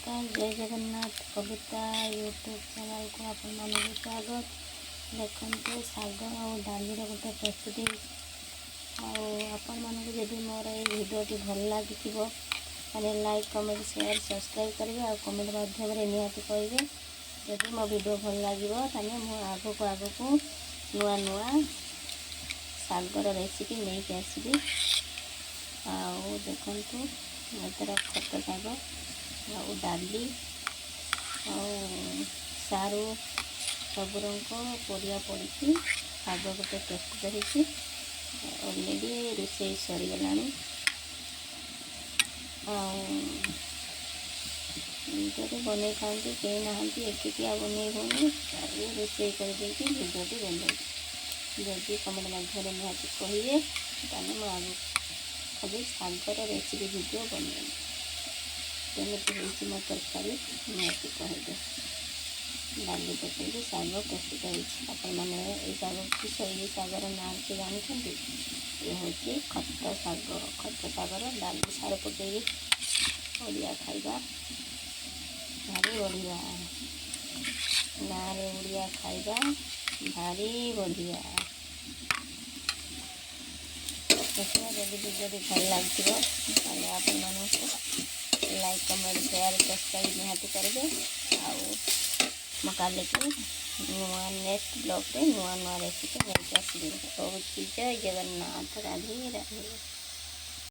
नमस्कार, जय जगन्नाथ। कविता YouTube channel को आपण मानक स्वागत। देखते शाग और डाली गोटे प्रस्तुति आपण मानक जदि मोर ये भिडियोटी भल लगी लाइक कमेंट शेयर सब्सक्राइब करेंगे और कमेंट माध्यम निहाती कहे जदि मो भिडियो भल लगे मुझे आगक नुआ नुआ शागर रेसिपी नहीं आसबि। देखु एतर खत शाग और डाली और सारू सब रंग परिया पड़ी शाग गोटे प्रस्तुत होती अलरेडी रोषे सरीगला बन खाती कई ना एकिया बन होनी रोषे करदे भिडियोटी बन जदि कमेंट मध्य निहाती कहे मुझे आगे खाली शागर रेसिपी भिडियो बनइबी केମିତି ହେଇଛି ମୋ ତରକାରୀ ନିହାତି କହିବେ। ଡାଲି ପକାଇକି ଶାଗ ପ୍ରସ୍ତୁତ ହେଇଛି। ଆପଣମାନେ ଏଇ ଶାଗ କିସ ଏଇ ଶାଗର ନାଁ କି ଜାଣିଛନ୍ତି? ଏ ହେଉଛି ଖତ ଶାଗ। ଖତ ଶାଗର ଡାଲି ସାର ପକାଇକି ଓଡ଼ିଆ ଖାଇବା ଭାରି ବଢ଼ିଆ। ଗାଁରେ ଓଡ଼ିଆ ଖାଇବା ଭାରି ବଢ଼ିଆ। ଦେଖିବା ଯଦି ଭିଡ଼ିଓଟି ଭଲ ଲାଗିଥିବ ତାହେଲେ ଆପଣମାନଙ୍କୁ लाइक कमेंट शेयर सब्सक्राइब निहाती करेंगे। आल की नुआ नेक्स्ट ब्लॉग नुआ नुआ रेसिपी नहीं आसबी। बहुत जय जगन्नाथ। राधे राधे।